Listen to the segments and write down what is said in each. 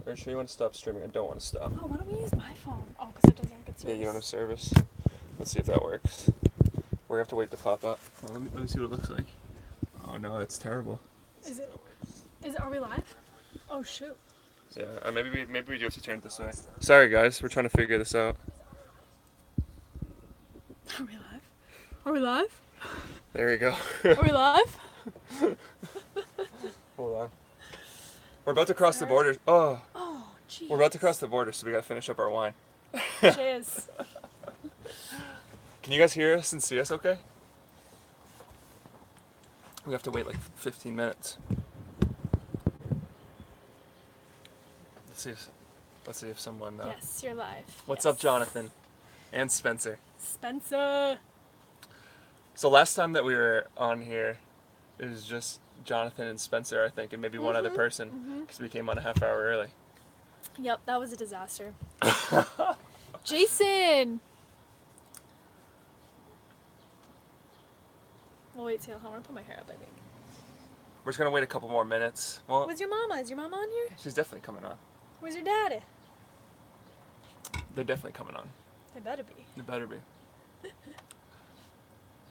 Are you sure you want to stop streaming? I don't want to stop. Oh, why don't we use my phone? Oh, because it doesn't get service. Yeah, you don't have service. Let's see if that works. We're gonna have to wait to pop up. Well, let me see what it looks like. Oh no, it's terrible. Is it? Are we live? Oh shoot. Yeah, maybe we do have to turn it this way. Sorry guys, we're trying to figure this out. Are we live? Are we live? There we go. Are we live? Hold on. We're about to cross the border. Oh, Oh, jeez. we're about to cross the border, so we gotta finish up our wine. Cheers. Can you guys hear us and see us okay? We have to wait like 15 minutes. Let's see if someone. Yes, you're live. What's Yes. up, Jonathan? And Spencer. Spencer. So last time that we were on here, it was just Jonathan and Spencer, I think, and maybe one other person, because we came on a half hour early. Yep, that was a disaster. Jason. Well, wait, till I want to put my hair up. I think. We're just gonna wait a couple more minutes. Well, Where's your mama? Is your mama on here? she's definitely coming on. Where's your daddy? They're definitely coming on. They better be. They better be.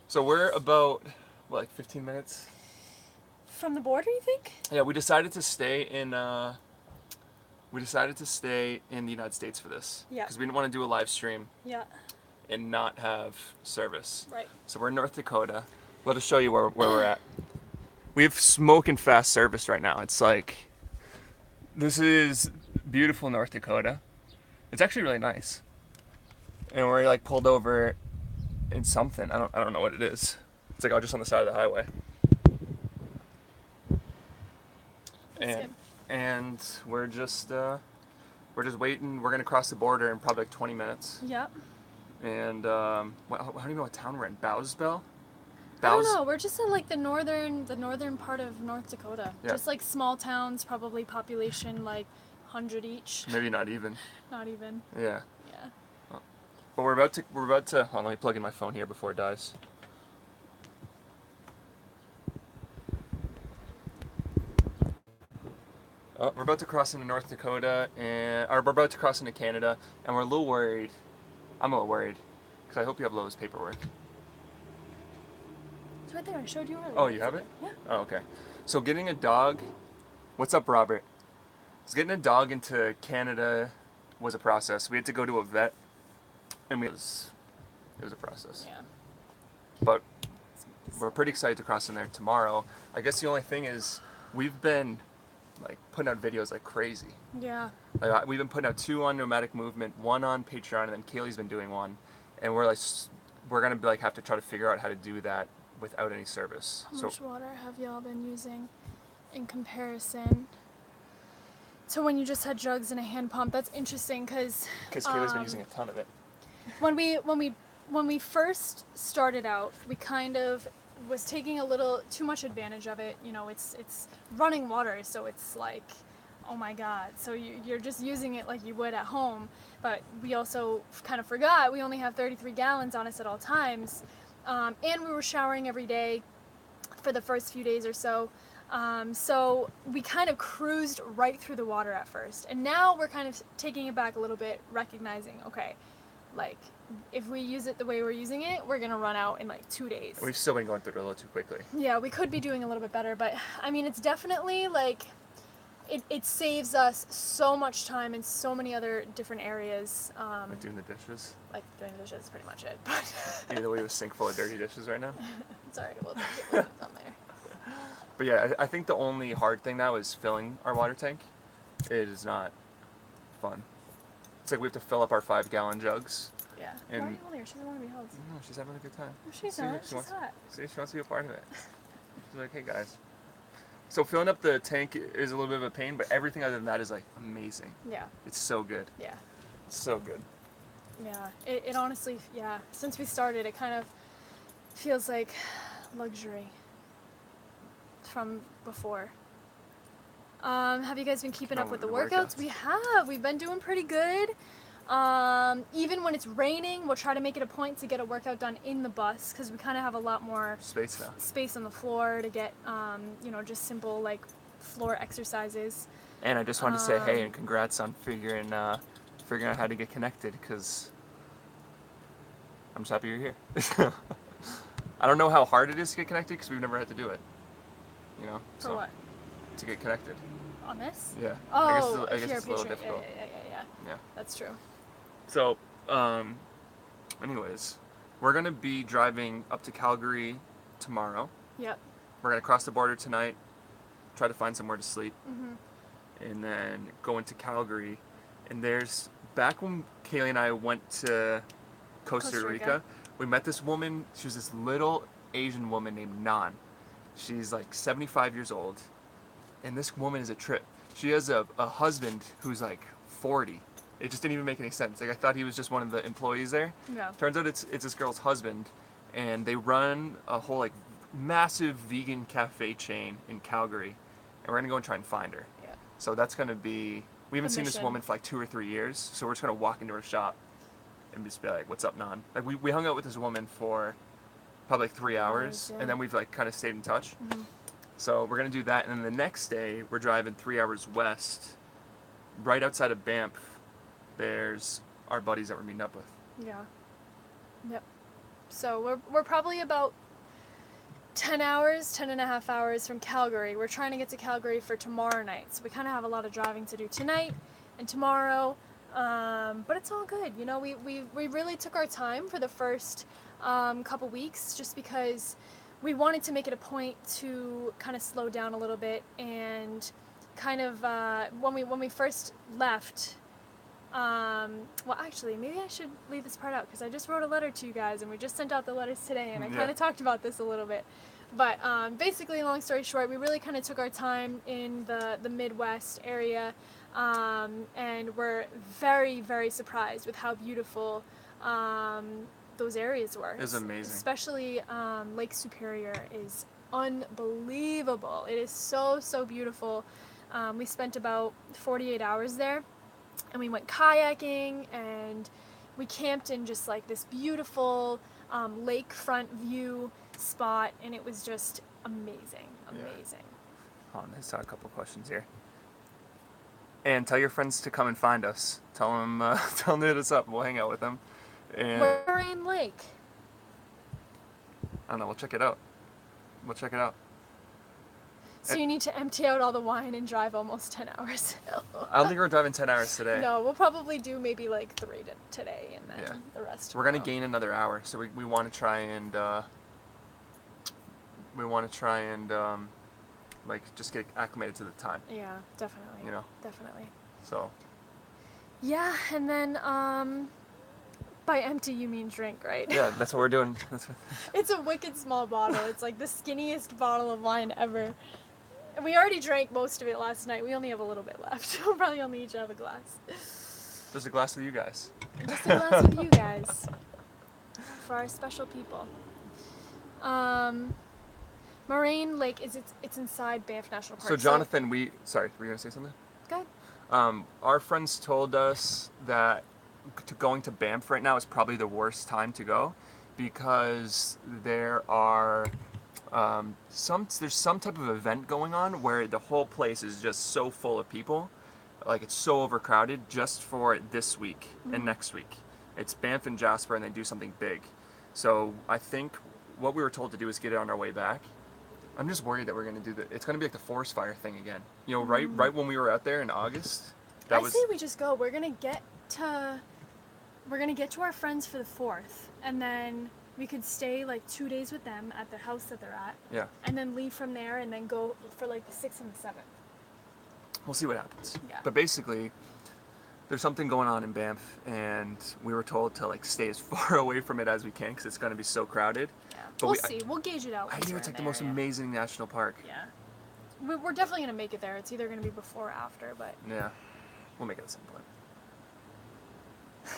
So we're about, what, like 15 minutes? From the border, you think? Yeah, we decided to stay in the United States for this. Yeah. Because we didn't want to do a live stream Yeah. and not have service. Right. So we're in North Dakota. Let us show you where we're at. We have smoking fast service right now. It's like, this is beautiful North Dakota. It's actually really nice. And we're like pulled over in something. I don't know what it is. It's like just on the side of the highway. And we're just waiting. We're gonna cross the border in probably like 20 minutes. Yep. And I don't even know what town we're in. Bowsville? I don't know. We're just in like the northern part of North Dakota. Yeah. Just like small towns, probably population like 100 each. Maybe not even. Not even. Yeah. Yeah. But we're about to. Hold on, let me plug in my phone here before it dies. Oh, we're about to cross into North Dakota, or we're about to cross into Canada, and we're a little worried. I'm a little worried, because I hope you have Lowe's paperwork. It's right there. I showed you earlier. Oh, you have it? Yeah. Oh, okay. So getting a dog. What's up, Robert? So getting a dog into Canada was a process. We had to go to a vet, and it was a process. Yeah. But we're pretty excited to cross in there tomorrow. I guess the only thing is we've been like putting out videos like crazy. Yeah. Like we've been putting out 2 on Nomadic Movement, 1 on Patreon, and then Kaylee's been doing 1. And we're gonna be like have to try to figure out how to do that without any service. How much water have y'all been using in comparison to when you just had jugs and a hand pump? That's interesting because Kaylee's been using a ton of it. when we first started out, we kind of was taking a little too much advantage of it. You know, it's running water, so it's like, oh my god. So you're just using it like you would at home. But we also kind of forgot we only have 33 gallons on us at all times, and we were showering every day for the first few days or so. So we kind of cruised right through the water at first, and now we're kind of taking it back a little bit, recognizing, okay, like, if we use it the way we're using it, we're gonna run out in like 2 days. We've still been going through it a little too quickly. Yeah, we could be doing a little bit better, but I mean, it's definitely like, it saves us so much time in so many other different areas. Like doing the dishes. Like doing the dishes is pretty much it. But Either way, we have a sink full of dirty dishes right now. sorry, we'll put it on there. But yeah, I think the only hard thing now is filling our water tank. It is not fun. It's like we have to fill up our 5-gallon jugs. Yeah. And why are you holding her? She doesn't want to be held. no, she's having a good time. No, she's See, not. look, She's wants, hot. See, she wants to be a part of it. She's like, hey guys. So filling up the tank is a little bit of a pain, but everything other than that is like amazing. Yeah. It's so good. Yeah. It's so good. Yeah. It honestly, yeah. Since we started, it kind of feels like luxury from before. Have you guys been keeping up with the workouts? We have. We've been doing pretty good. Even when it's raining, we'll try to make it a point to get a workout done in the bus because we kind of have a lot more space now. Space on the floor to get, just simple like floor exercises. And I just wanted to say hey and congrats on figuring out how to get connected, because I'm just happy you're here. I don't know how hard it is to get connected because we've never had to do it. You know? For what? To get connected. On this? Yeah. Oh, I guess here, it's a little picture. difficult. Yeah. That's true. So, anyways, we're going to be driving up to Calgary tomorrow. Yep. We're going to cross the border tonight, try to find somewhere to sleep, Mm-hmm. and then go into Calgary. And back when Kaylee and I went to Costa Rica, we met this woman. She was this little Asian woman named Nan. She's like 75 years old. And this woman is a trip. She has a husband who's like 40. It just didn't even make any sense. Like, I thought he was just one of the employees there. Yeah. Turns out it's this girl's husband, and they run a whole like massive vegan cafe chain in Calgary, and we're gonna go and try and find her. Yeah. So that's gonna be. We haven't seen this mission. woman for like 2 or 3 years, so we're just gonna walk into her shop and just be like, "What's up, Nan?" Like we hung out with this woman for probably like 3 hours, Yeah. and then we've like kind of stayed in touch. Mm-hmm. So we're gonna do that, and then the next day we're driving 3 hours west, right outside of Banff. There's our buddies that we're meeting up with. Yeah. Yep. So we're probably about 10 and a half hours from Calgary. We're trying to get to Calgary for tomorrow night. So we kind of have a lot of driving to do tonight and tomorrow. But it's all good. You know, we really took our time for the first couple weeks, just because we wanted to make it a point to kind of slow down a little bit, and kind of when we first left. Well, actually, maybe I should leave this part out, because I just wrote a letter to you guys, and we just sent out the letters today, and I kind of talked about this a little bit. But basically, long story short, we really kind of took our time in the Midwest area, and we're very, very surprised with how beautiful those areas were. It's amazing. Especially Lake Superior is unbelievable. It is so, so beautiful. We spent about 48 hours there. And we went kayaking, and we camped in just like this beautiful lakefront view spot, and it was just amazing. Hold on, I saw a couple questions here. And tell your friends to come and find us. Tell them to hit us up. We'll hang out with them. And Moraine Lake. I don't know. We'll check it out. So you need to empty out all the wine and drive almost 10 hours. I don't think we're driving 10 hours today. No, we'll probably do maybe like 3 today, and then the rest We're tomorrow. gonna gain another hour, so we want to try and like just get acclimated to the time. Yeah, definitely. You know. Definitely. So. Yeah, and then by empty you mean drink, right? Yeah, that's what we're doing. It's a wicked small bottle. It's like the skinniest bottle of wine ever. And we already drank most of it last night. We only have a little bit left. We'll probably only each have a glass. Just a glass of you guys. Just a glass of you guys. For our special people. Moraine Lake it's inside Banff National Park. So Jonathan, sorry, were you gonna say something? Go ahead. Our friends told us that going to Banff right now is probably the worst time to go, because there are there's some type of event going on where the whole place is just so full of people, like it's so overcrowded just for this week and next week. It's Banff and Jasper, and they do something big. So I think what we were told to do is get it on our way back. I'm just worried that we're gonna do it's gonna be like the forest fire thing again. You know, right when we were out there in August. I say we just go. We're gonna get to our friends for the 4th, and then we could stay like 2 days with them at the house that they're at. Yeah. And then leave from there, and then go for like the 6th and the 7th. We'll see what happens. Yeah. But basically, there's something going on in Banff, and we were told to like stay as far away from it as we can, because it's going to be so crowded. Yeah. But We'll see. We'll gauge it out. I hear it's like the most amazing national park. Yeah. We're definitely gonna make it there. It's either gonna be before or after, but Yeah. We'll make it at some point.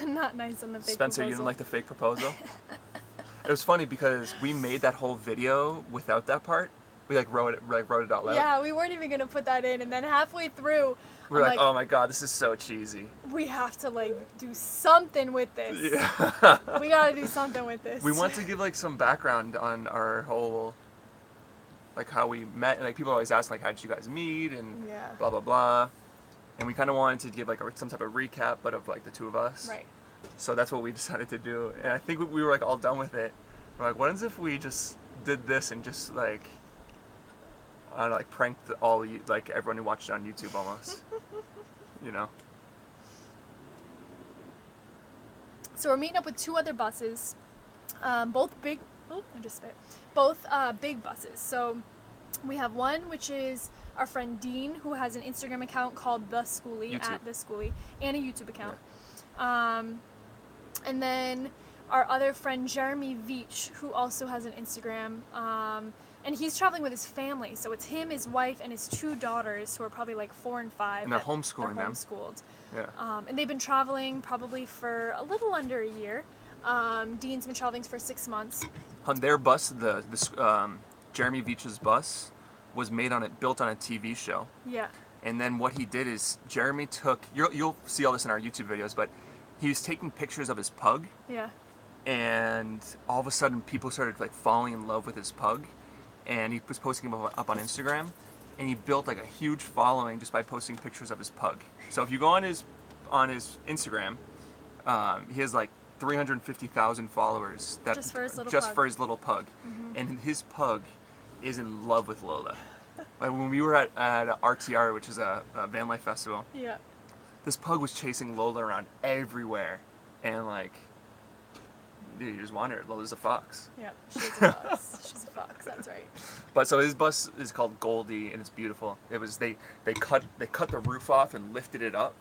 not nice on the fake Spencer, proposal. you didn't like the fake proposal? It was funny because we made that whole video without that part. We wrote it out loud. Yeah, we weren't even gonna put that in, and then halfway through, We're I'm like, oh my god, this is so cheesy. we have to do something with this. Yeah. We gotta do something with this. We want to give some background on our whole, how we met, and people always ask how did you guys meet, and Yeah. blah blah blah. and we kind of wanted to give like some type of recap, but of like the two of us. Right. So that's what we decided to do, and I think we were like all done with it. We're like, what if we just did this and just like, I don't know, like pranked like everyone who watched it on YouTube almost, you know? So we're meeting up with 2 other buses, both big. Oh, I just spit. Both big buses. So we have one which is our friend Dean, who has an Instagram account called The Schoolie YouTube. @The Schoolie, and a YouTube account. And then our other friend Jeremy Veach, who also has an Instagram, and he's traveling with his family. So it's him, his wife, and his 2 daughters, who are probably like 4 and 5. And they're homeschooling them. Homeschooled. Yeah. And they've been traveling probably for a little under a year. Dean's been traveling for 6 months. On their bus, Jeremy Veach's bus was built on a TV show. Yeah. And then what he did is Jeremy took, you'll see all this in our YouTube videos, but he was taking pictures of his pug, Yeah. and all of a sudden people started like falling in love with his pug, and he was posting them up on Instagram, and he built like a huge following just by posting pictures of his pug. So if you go on his Instagram, he has like 350,000 followers Just for his little just pug. for his little pug, and his pug is in love with Lola. Like when we were at RTR, which is a van life festival, Yeah. this pug was chasing Lola around everywhere, and like, dude, you just wonder, Lola's a fox. Yeah. She's a fox. She's a fox. That's right. But so his bus is called Goldie, and it's beautiful. It was they cut the roof off and lifted it up,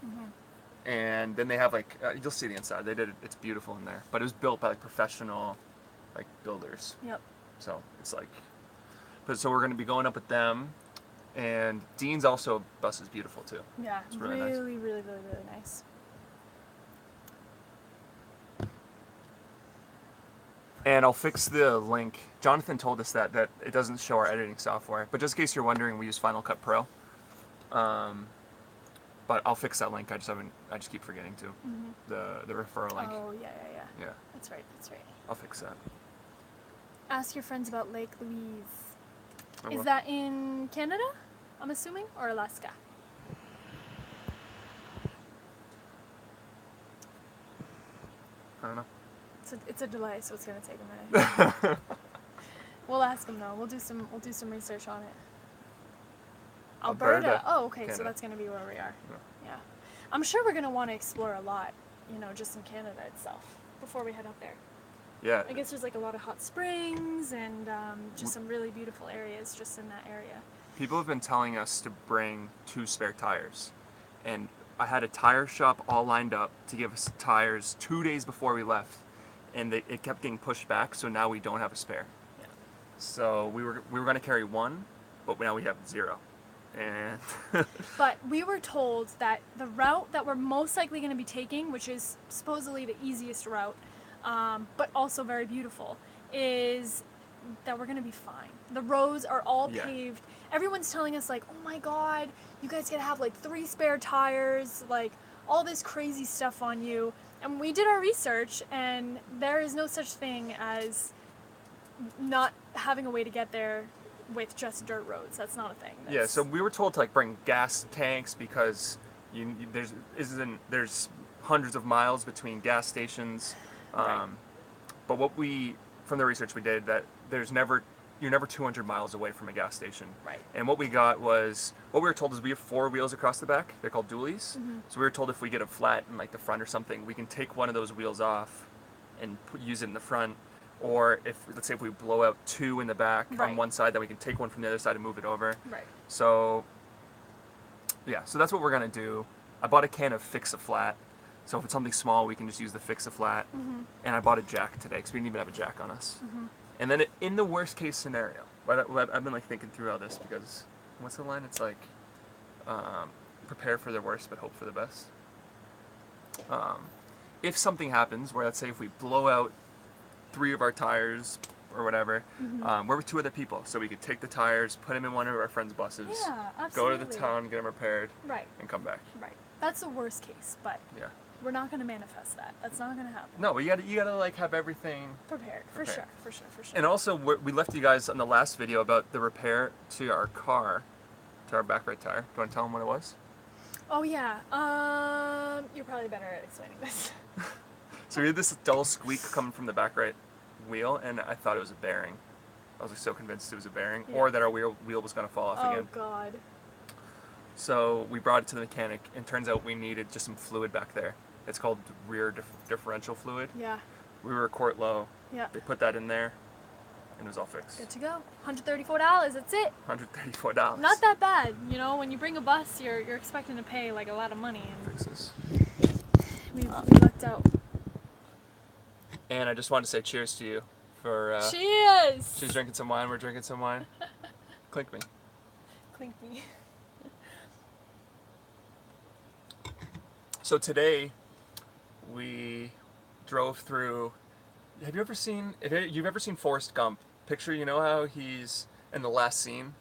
and then they have like you'll see the inside. They did it. It's beautiful in there, but it was built by like professional, like builders. Yep. So it's like, but so we're gonna be going up with them, and Dean's bus is beautiful too. Yeah. It's really Really, nice. really, really, really nice. And I'll fix the link. Jonathan told us that it doesn't show our editing software, but just in case you're wondering, we use Final Cut Pro. But I'll fix that link. I just keep forgetting to the referral link. Oh, yeah, yeah, yeah. Yeah, That's right. That's right. I'll fix that. Ask your friends about Lake Louise. I Is will. that in Canada, I'm assuming, or Alaska? I don't know. It's a delay, so it's gonna take a minute. We'll ask them though. We'll do some research on it. Alberta. Oh, okay. So Canada. that's gonna be where we are. Yeah. I'm sure we're gonna want to explore a lot, just in Canada itself before we head up there. Yeah. I guess there's like a lot of hot springs and just some really beautiful areas just in that area. People have been telling us to bring 2 spare tires, and I had a tire shop all lined up to give us tires 2 days before we left, and it kept getting pushed back. So now we don't have a spare. Yeah. So we were going to carry 1, but now we have 0. And But we were told that the route that we're most likely going to be taking, which is supposedly the easiest route, but also very beautiful, is that we're going to be fine. The roads are all Yeah. paved. Everyone's telling us like, oh my God, you guys got to have like 3 spare tires, like all this crazy stuff on you. And we did our research, and there is no such thing as not having a way to get there with just dirt roads. That's not a thing. yeah, so we were told to like bring gas tanks because there's hundreds of miles between gas stations. Right. But from the research we did, that you're never 200 miles away from a gas station. Right. And what we were told is we have 4 wheels across the back. They're called dualies. So we were told if we get a flat in like the front or something, we can take one of those wheels off and use it in the front. Or let's say if we blow out 2 in the back Right. on one side, then we can take one from the other side and move it over. Right. So yeah, so that's what we're gonna do. I bought a can of Fix-A-Flat. So if it's something small, we can just use the Fix-A-Flat. And I bought a jack today because we didn't even have a jack on us. And then in the worst case scenario, I've been like thinking through all this because what's the line? It's like prepare for the worst but hope for the best. If something happens where, let's say if we blow out 3 of our tires or whatever, we're with 2 other people, so we could take the tires, put them in one of our friends' buses, Yeah, go absolutely. to the town, get them repaired, Right. and come back. Right. That's the worst case, but Yeah. we're not going to manifest that. That's not going to happen. No, but you gotta like have everything. Prepared. For Prepared. sure. For sure. For sure. And also, we left you guys on the last video about the repair to our car, to our back right tire. Do you want to tell them what it was? Oh yeah. You're probably better at explaining this. So we had this dull squeak coming from the back right wheel, and I thought it was a bearing. I was like so convinced it was a bearing, Yeah. or that our wheel was going to fall off Oh again. God. So we brought it to the mechanic, and turns out we needed just some fluid back there. It's called rear differential fluid. Yeah. We were a quart low. Yeah. They put that in there, and it was all fixed. Good to go. $134. That's it. $134. Not that bad. You know, when you bring a bus, you're expecting to pay like a lot of money, and Fixes. we lucked out. And I just wanted to say cheers to you for. Cheers. She's drinking some wine. We're drinking some wine. Clink me. Clink me. So today, we drove through. Have you ever seen? If you've ever seen Forrest Gump, picture, you know how he's in the last scene,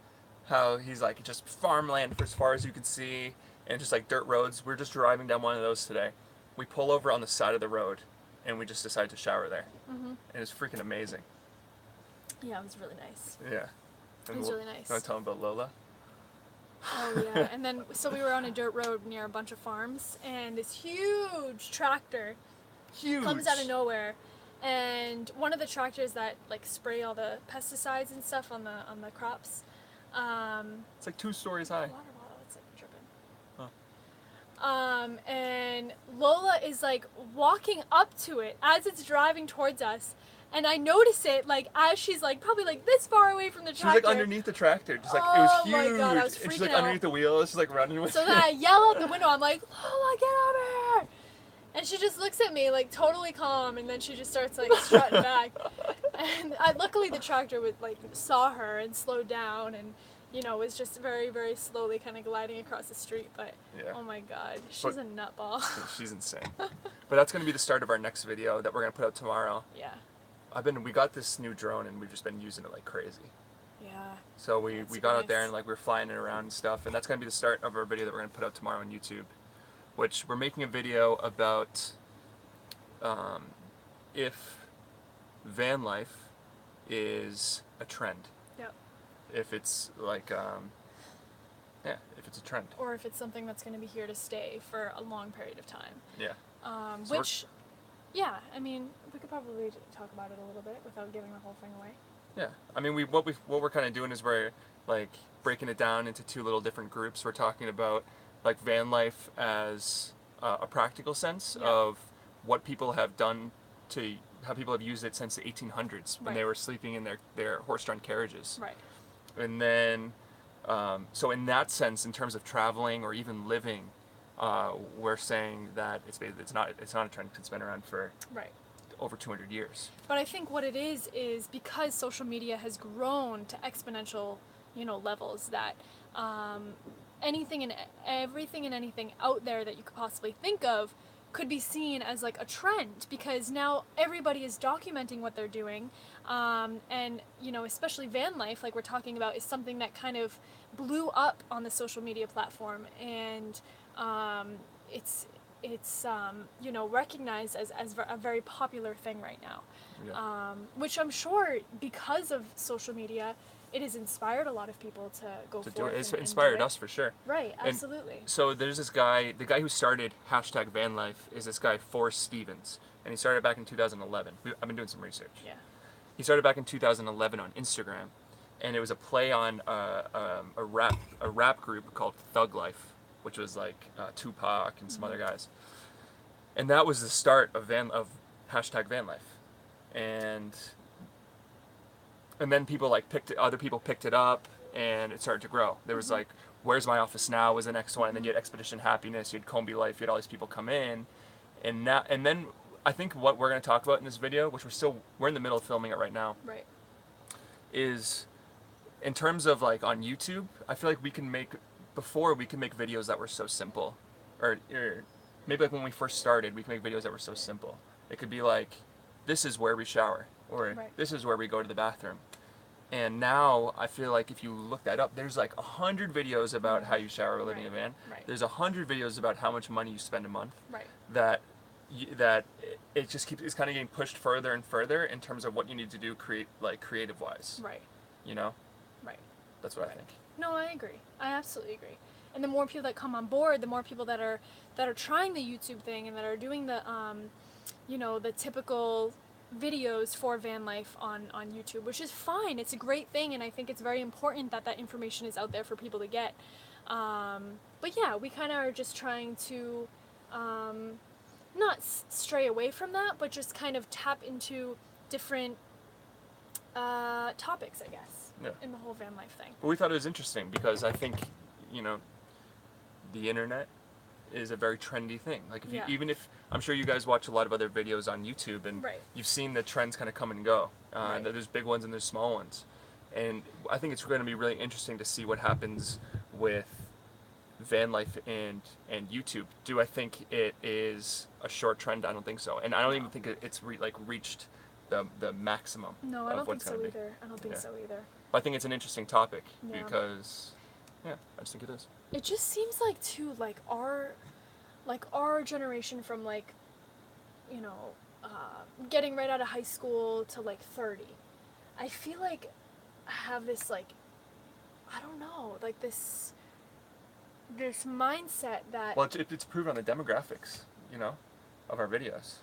how he's like just farmland for as far as you can see, and just like dirt roads. We're just driving down one of those today. We pull over on the side of the road, and we just decided to shower there. Mhm. And it was freaking amazing. Yeah, it was really nice. Yeah. It was really nice. You want to tell them about Lola? Oh yeah, and then so we were on a dirt road near a bunch of farms, and this huge tractor Huge. comes out of nowhere, and one of the tractors that like spray all the pesticides and stuff on the crops. It's like 2 stories high. Water bottle, it's like dripping. And Lola is like walking up to it as it's driving towards us. And I notice it like as she's like probably like this far away from the She was tractor. like underneath the tractor, just like it was Oh huge. my God, I was and she's freaking like out. underneath the wheel. She's like running with So it. then I yell out the window. I'm like, Lola, get over here! And she just looks at me like totally calm, and then she just starts like strutting back. And luckily the tractor would like saw her and slowed down, and you know was just very very slowly kind of gliding across the street. But Yeah. oh my God, she's But- a nutball. She's insane. But that's gonna be the start of our next video that we're gonna put out tomorrow. Yeah, We got this new drone and we've just been using it like crazy. yeah. So we That's got out nice. there and like we're flying it around and stuff, and that's gonna be the start of our video that we're gonna put out tomorrow on YouTube, which we're making a video about if van life is a trend, Yep. if it's like if it's a trend. Or if it's something that's going to be here to stay for a long period of time. Yeah. So Which, yeah, I mean, we could probably talk about it a little bit without giving the whole thing away. Yeah, I mean, what we're kind of doing is we're like breaking it down into 2 little different groups. We're talking about like van life as a practical sense Yeah. of what people have done to how people have used it since the 1800s when they Right. were sleeping in their horse-drawn carriages. Right. And then, so in that sense, in terms of traveling or even living, we're saying that it's not a trend. It's been around for Right. over 200 years. But I think what it is because social media has grown to exponential, levels that anything and everything and anything out there that you could possibly think of could be seen as like a trend because now everybody is documenting what they're doing, and especially van life, like we're talking about, is something that kind of blew up on the social media platform, and it's recognized as a very popular thing right now. Yeah. Which I'm sure because of social media, it has inspired a lot of people to go To forth. do it. It's and inspired do it. us for sure. Right, And absolutely. So there's this guy, the guy who started #vanlife is this guy Forrest Stevens, and he started back in 2011. I've been doing some research. Yeah. He started back in 2011 on Instagram, and it was a play on a rap group called Thug Life, which was like Tupac and some other guys, and that was the start of #vanlife, and then other people picked it up, and it started to grow. There was like Where's My Office Now was the next one, and then you had Expedition Happiness, you had Combi Life, you had all these people come in, and then I think what we're going to talk about in this video, which we're in the middle of filming it right now, Right. is in terms of like on YouTube, I feel like we can make videos that were so simple, or maybe like when we first started, we can make videos that were so simple. It could be like, this is where we shower, or Right. this is where we go to the bathroom. And now I feel like if you look that up, there's like 100 videos about how you shower living in a van. Right. There's 100 videos about how much money you spend a month. Right. That it just it's kind of getting pushed further and further in terms of what you need to do creative wise. Right. You know, Right. that's what I think. No, I agree. I absolutely agree. and the more people that come on board, the more people that are trying the YouTube thing and that are doing the the typical videos for van life on YouTube, which is fine. It's a great thing, and I think it's very important that that information is out there for people to get. But yeah, we kind of are just trying to not stray away from that, but just kind of tap into different topics, I guess, Yeah. in the whole van life thing. But we thought it was interesting because I think, the internet is a very trendy thing. Like, Yeah. even if I'm sure you guys watch a lot of other videos on YouTube, and Right. you've seen the trends kind of come and go. Right. There's big ones and there's small ones, and I think it's going to be really interesting to see what happens with van life and YouTube. Do I think it is a short trend? I don't think so, and I don't No. even think it's reached the maximum No, I of don't think what's so going to be. either. I don't think Yeah. so either. But I think it's an interesting topic Yeah. because, yeah, I just think it is. It just seems like too our generation from getting right out of high school to 30. I feel like I have this I don't know, this mindset that Well, it's proven on the demographics, of our videos.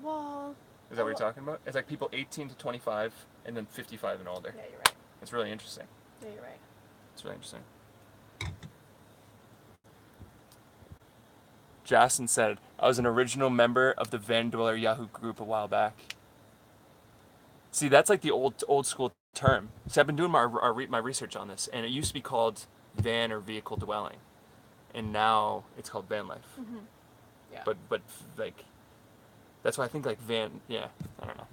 well Is that what you're talking about? It's like people 18 to 25 and then 55 and older. yeah, you're right. It's really interesting. Yeah, you're right. It's really interesting. Jason said, I was an original member of the Van Dweller Yahoo group a while back. See, that's like the old school term. See, I've been doing my research on this, and it used to be called van or vehicle dwelling, and now it's called van life. Mm-hmm. Yeah. But like, that's why I think van. Yeah, I don't know.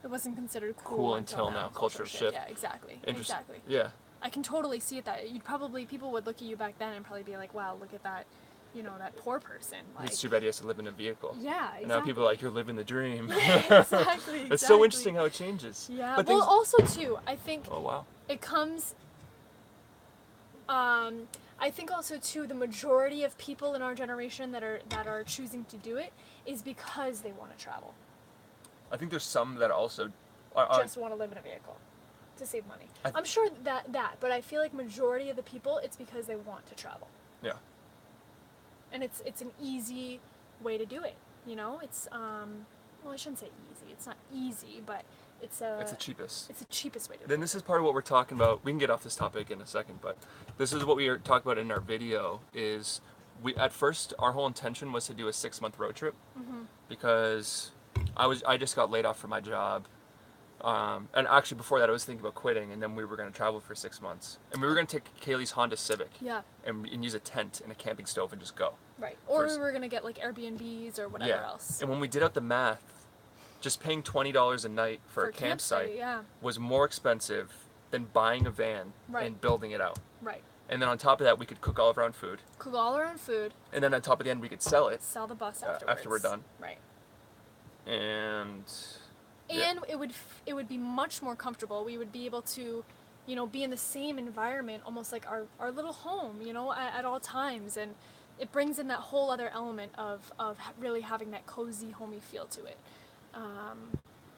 It wasn't considered Cool until now. Cultural shift. Yeah, exactly. Interesting. Exactly. Yeah. I can totally see it that people would look at you back then and probably be like, wow, look at that, that poor person. It's too bad he has to live in a vehicle. Yeah, exactly. And now people are like, you're living the dream. Exactly. It's so interesting how it changes. Yeah. But Well, things... also too, I think Oh wow. it comes. I think also too, the majority of people in our generation that are choosing to do it is because they want to travel. I think there's some that also Just want to live in a vehicle to save money. I'm sure that, but I feel like majority of the people, it's because they want to travel. Yeah. And it's an easy way to do it. It's well, I shouldn't say easy. It's not easy, but it's the cheapest. It's the cheapest way to do Then it. this is part of what we're talking about. We can get off this topic in a second, but this is what we are talking about in our video. Is at first our whole intention was to do a 6-month road trip because I just got laid off from my job. And actually before that I was thinking about quitting, and then we were going to travel for 6 months, and we were going to take Kaylee's Honda Civic and use a tent and a camping stove and just go. Right. Or we were going to get Airbnbs or whatever else. And when we did out the math, just paying $20 a night for a campsite was more expensive than buying a van and building it out. Right. And then on top of that, we could cook all of our own food. Cook all our own food. And then on top of the end, we could sell it. Sell the bus afterwards. After we're done. Right. And it would be much more comfortable. We would be able to, be in the same environment, almost like our little home, at all times. And it brings in that whole other element of really having that cozy, homey feel to it.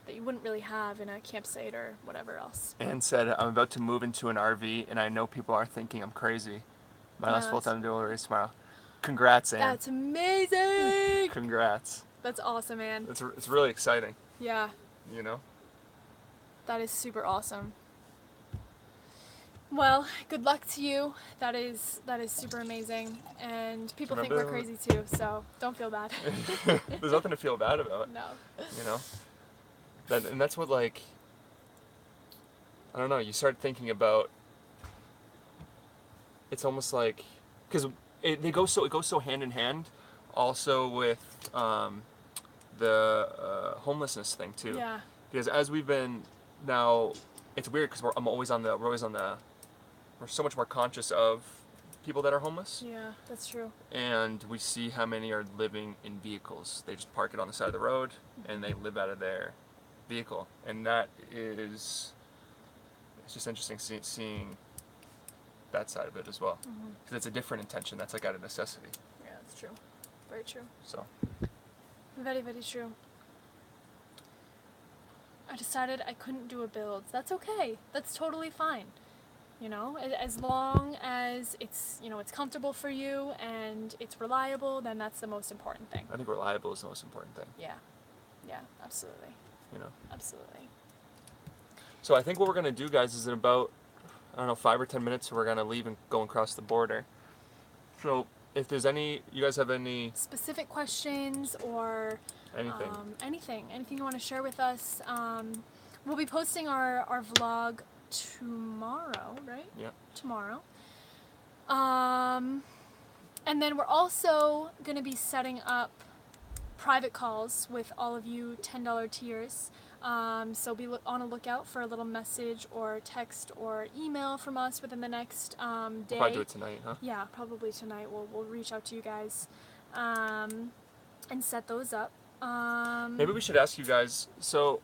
That you wouldn't really have in a campsite or whatever else. Anne said, I'm about to move into an RV, and I know people are thinking I'm crazy. My last full-time dual race tomorrow. Congrats, Anne. That's amazing! Congrats. That's awesome, Anne. It's really exciting. Yeah. That is super awesome. Well, good luck to you. That is super amazing. And people think we're crazy too, so don't feel bad. There's nothing to feel bad about. No. And that's what, I don't know, you start thinking about, it's almost like, because it goes so hand in hand also with the homelessness thing too. Yeah. Because as we've been now, it's weird because we're so much more conscious of people that are homeless. Yeah, that's true. And we see how many are living in vehicles. They just park it on the side of the road and they live out of their vehicle. And that is, it's just interesting seeing that side of it as well. Because it's a different intention. That's out of necessity. Yeah, that's true. Very true. So. Very, very true. I decided I couldn't do a build. That's okay. That's totally fine. You know, as long as it's, you know, it's comfortable for you and it's reliable, then that's the most important thing. I think reliable is the most important thing. Yeah. Yeah, absolutely. You know. Absolutely. So I think what we're gonna do, guys, is in about, I don't know, 5 or 10 minutes, we're gonna leave and go across the border. So if there's any, you guys have any Specific questions or anything? anything you want to share with us. We'll be posting our vlog tomorrow, right? Yeah. Tomorrow. And then we're also going to be setting up private calls with all of you $10 tiers. So be on a lookout for a little message or text or email from us within the next day. We'll probably do it tonight, huh? Yeah, probably tonight. We'll reach out to you guys and set those up. Maybe we should ask you guys. So,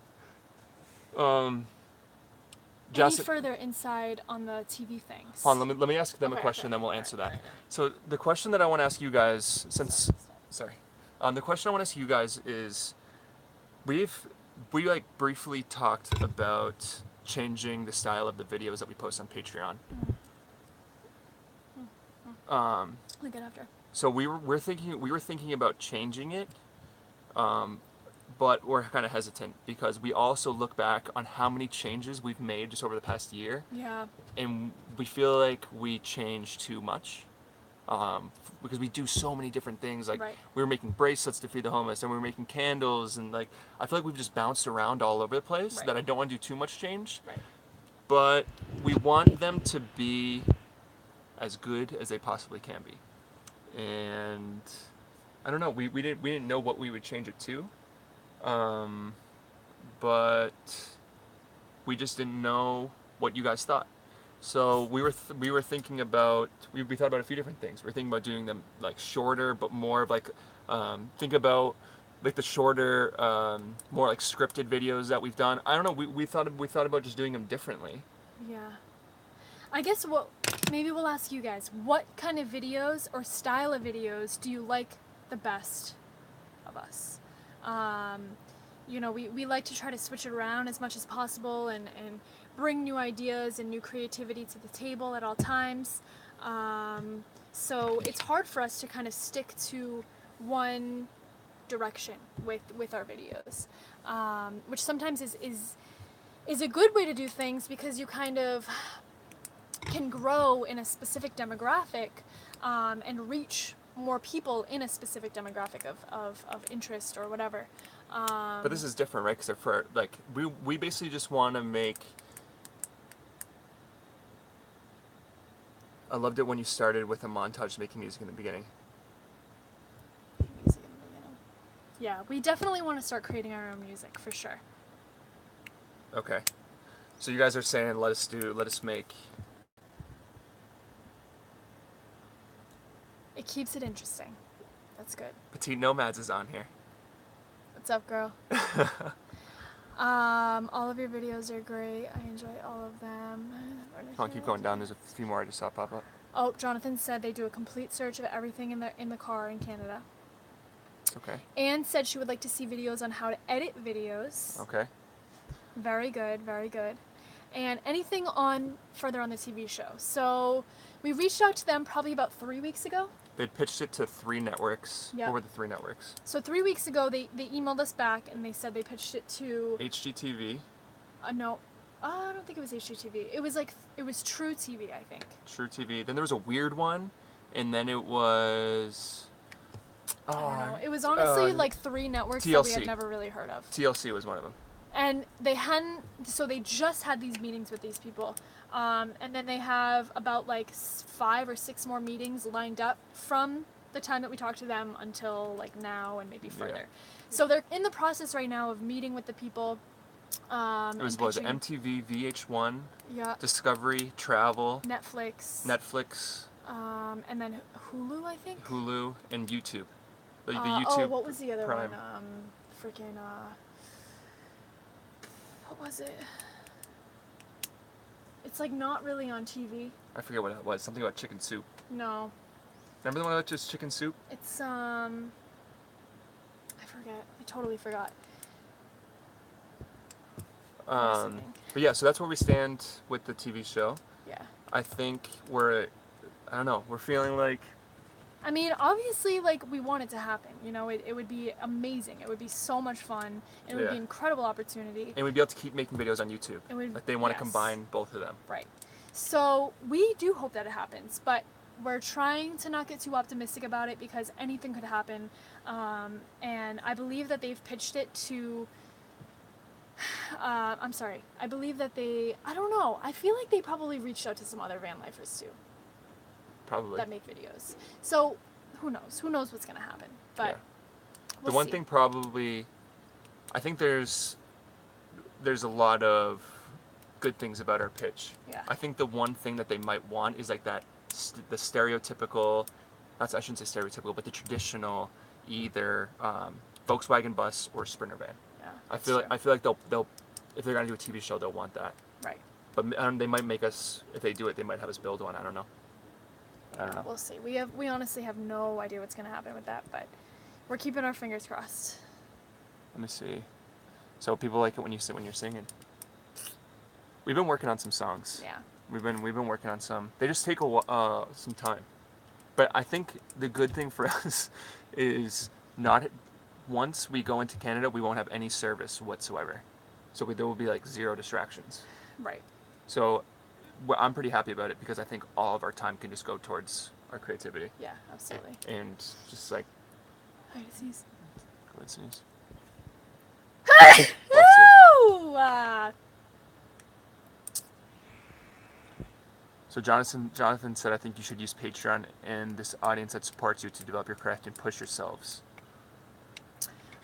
Any Jessica, further insight on the TV things? hold on, let me ask them a Okay, question, okay. then we'll answer that. So the question that I want to ask you guys, the question I want to ask you guys is, we like briefly talked about changing the style of the videos that we post on Patreon. Look at after. So we were thinking about changing it, but we're kind of hesitant because we also look back on how many changes we've made just over the past year, Yeah. and we feel like we changed too much. Because we do so many different things. Like Right. we were making bracelets to feed the homeless, and we were making candles, and like I feel like we've just bounced around all over the place. Right. That I don't want to do too much change, Right. but we want them to be as good as they possibly can be. And I don't know. We didn't know what we would change it to, but we just didn't know what you guys thought. So we were thinking about we thought about a few different things. We're thinking about doing them like shorter, but more of like think about like the shorter, more like scripted videos that we've done. I don't know. We thought about just doing them differently. Yeah. I guess maybe we'll ask you guys, what kind of videos or style of videos do you like the best of us? You know, we like to try to switch it around as much as possible and bring new ideas and new creativity to the table at all times. So it's hard for us to kind of stick to one direction with our videos, which sometimes is a good way to do things because you kind of can grow in a specific demographic and reach more people in a specific demographic of interest or whatever. But this is different, right? Because for like we basically just want to make. I loved it when you started with a montage making music in the beginning. Yeah, we definitely want to start creating our own music for sure. Okay, so you guys are saying let us make. It keeps it interesting. That's good. Petite Nomads is on here. What's up, girl? All of your videos are great. I enjoy all of them. I'll keep going down. There's a few more I just saw pop up. Oh, Jonathan said they do a complete search of everything in the car in Canada. Okay. Anne said she would like to see videos on how to edit videos. Okay. Very good, very good. And anything further on the TV show. So we reached out to them probably about 3 weeks ago. They pitched it to 3 networks. Yep. What were the 3 networks? So 3 weeks ago, they emailed us back and they said they pitched it to... HGTV. No, I don't think it was HGTV. It was True TV, I think. True TV. Then there was a weird one, and then it was... I don't know. It was honestly like 3 networks that we had TLC. never really heard of. TLC was one of them. And they just had these meetings with these people. And then they have about like 5 or 6 more meetings lined up from the time that we talked to them until like now and maybe further. Yeah. So they're in the process right now of meeting with the people. It was MTV, VH1, yeah, Discovery, Travel, Netflix, and then Hulu, I think. Hulu, and YouTube. The Oh, YouTube what was the other Prime. one? What was it? It's like not really on TV. I forget what it was. Something about chicken soup. No, Remember the one about just chicken soup? it's I forget. I totally forgot. But yeah, so that's where we stand with the TV show. Yeah. I think I don't know, we're feeling like, I mean, obviously, like, we want it to happen. You know, it would be amazing. It would be so much fun. It would be yeah. an incredible opportunity. And we'd be able to keep making videos on YouTube. It would, Like, they want to yes. combine both of them. Right. So we do hope that it happens, but we're trying to not get too optimistic about it because anything could happen. And I believe that they've pitched it to. I'm sorry. I believe that I don't know. I feel like they probably reached out to some other van lifers too Probably. that make videos. So who knows? Who knows what's gonna happen? But Yeah. we'll The one see. thing probably, I think there's a lot of good things about our pitch. Yeah. I think the one thing that they might want is like that the stereotypical, I shouldn't say stereotypical, but the traditional either Volkswagen bus or Sprinter van. Yeah. I that's feel true. like they'll if they're gonna do a TV show, they'll want that. Right. But they might make us, if they do it, they might have us build one. I don't know. I don't know. We'll see. We honestly have no idea what's gonna happen with that, but we're keeping our fingers crossed. Let me see. So people like it when you're singing. We've been working on some songs. Yeah. We've been working on some. They just take some time. But I think the good thing for us is not once we go into Canada, we won't have any service whatsoever. So there will be like zero distractions. Right. So I'm pretty happy about it because I think all of our time can just go towards our creativity Yeah. Absolutely. and just like Hi, disease. go ahead, sneeze. Woo! So Jonathan said, I think you should use Patreon and this audience that supports you to develop your craft and push yourselves.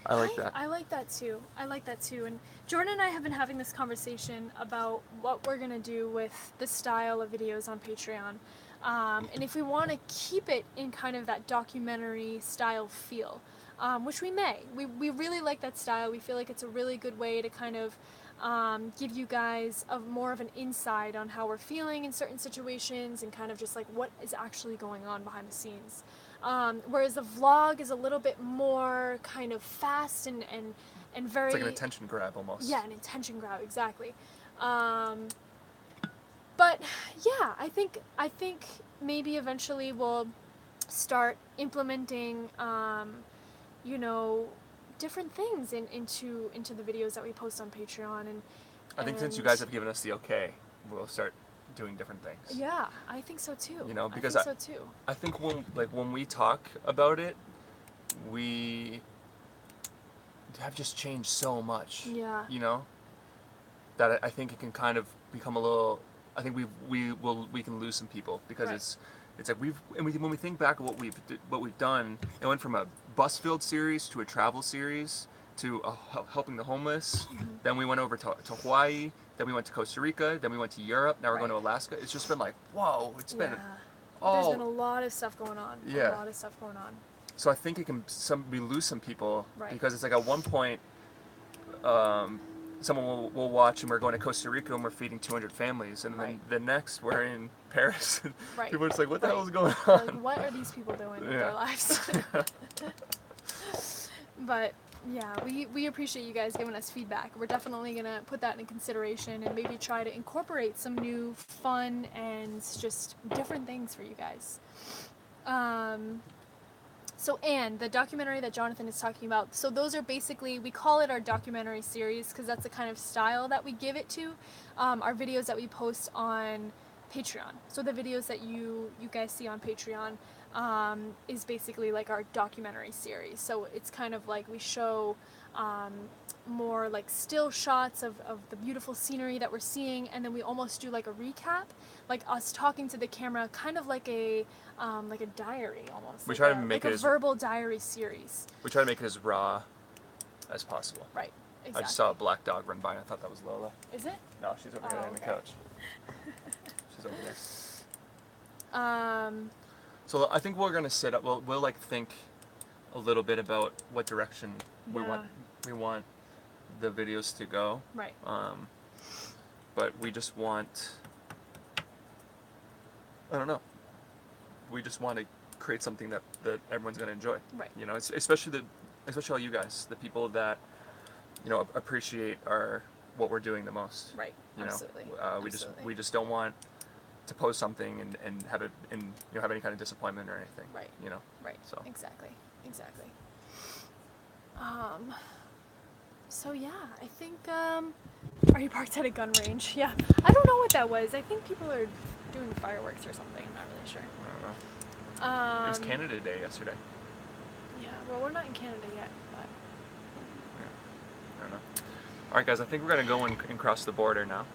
I like that. I like that too. I like that too. And Jordan and I have been having this conversation about what we're gonna do with the style of videos on Patreon, and if we want to keep it in kind of that documentary style feel, which we may. We really like that style. We feel like it's a really good way to kind of give you guys more of an insight on how we're feeling in certain situations and kind of just like what is actually going on behind the scenes. Whereas the vlog is a little bit more kind of fast and very... It's like an attention grab almost. Yeah, an attention grab, exactly. But yeah, I think maybe eventually we'll start implementing, different things into the videos that we post on Patreon. And I think since you guys have given us the okay, we'll start doing different things. Yeah, I think so too. You know, because I think so too. I think when we talk about it, we have just changed so much. Yeah. You know, that I think it can kind of become a little. I think we can lose some people because Right. it's like when we think back of what we've done, it went from a bus filled series to a travel series to helping the homeless. Mm-hmm. Then we went over to Hawaii. Then we went to Costa Rica. Then we went to Europe. Now we're going to Right. Alaska. It's just been like, whoa! It's been There's all. been a lot of stuff going on. Yeah. A lot of stuff going on. So I think it can we lose some people Right. because it's like at one point, someone will watch and we're going to Costa Rica and we're feeding 200 families, and then Right. the next we're in Paris. And Right. people are just like, what the Right. hell is going Like, on? what are these people doing with Yeah. their lives? But yeah, we appreciate you guys giving us feedback. We're definitely gonna put that in consideration and maybe try to incorporate some new fun and just different things for you guys. So Anne, the documentary that Jonathan is talking about, so those are basically, we call it our documentary series because that's the kind of style that we give it to. Our videos that we post on Patreon. So the videos that you guys see on Patreon is basically like our documentary series. So it's kind of like we show more like still shots of the beautiful scenery that we're seeing, and then we almost do like a recap, like us talking to the camera, kind of like a diary almost. We like try a, to make like it a as- verbal diary series. We try to make it as raw as possible. Right. Exactly. I just saw a black dog run by and I thought that was Lola. Is it? No, she's over here Oh, on the okay. couch. She's over there. Um, So I think we're gonna sit up. We'll like think a little bit about what direction we Yeah. want the videos to go. right. But we just want. I don't know. We just want to create something that everyone's gonna enjoy. Right. You know, especially all you guys, the people that appreciate what we're doing the most. Right. You know, Absolutely. we just don't want to post something and have it and have any kind of disappointment or anything. Right. Right. So Exactly. So yeah, I think are you parked at a gun range? Yeah. I don't know what that was. I think people are doing fireworks or something. I'm not really sure. I don't know. It was Canada Day yesterday. Yeah. Well, we're not in Canada yet, but I don't know. All right, guys. I think we're gonna go and cross the border now.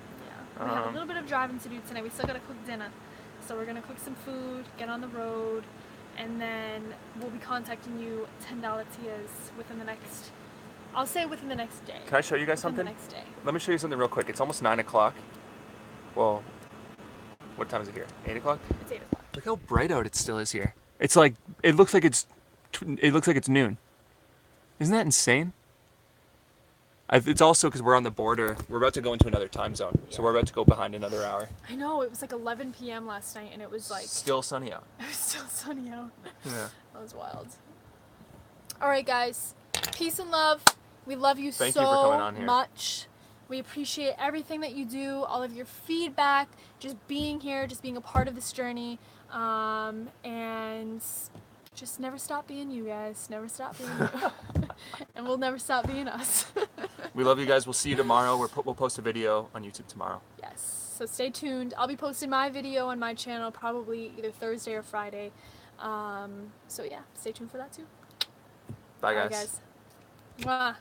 yeah. We have a little bit of driving to do tonight. We still gotta cook dinner, so we're gonna cook some food, get on the road, and then we'll be contacting you $10 tias within the next. I'll say within the next day. Can I show you guys Within something? The next day. Let me show you something real quick. It's almost 9 o'clock. Well, what time is it here? 8 o'clock? It's 8 o'clock. Look how bright out it still is here. It's like it looks like it's noon. Isn't that insane? It's also because we're on the border. We're about to go into another time zone, so we're about to go behind another hour. I know, it was like 11 p.m. last night, and it was like Still sunny out. it was still sunny out. Yeah. That was wild. All right, guys. Peace and love. We love you Thank so you for coming on here. much. We appreciate everything that you do, all of your feedback, just being here, just being a part of this journey, and just never stop being you guys. Never stop being you. And we'll never stop being us. We love you guys. We'll see you tomorrow. We'll post a video on YouTube tomorrow. Yes. So stay tuned. I'll be posting my video on my channel probably either Thursday or Friday. So yeah, stay tuned for that too. Bye, All right, guys. guys. Mwah.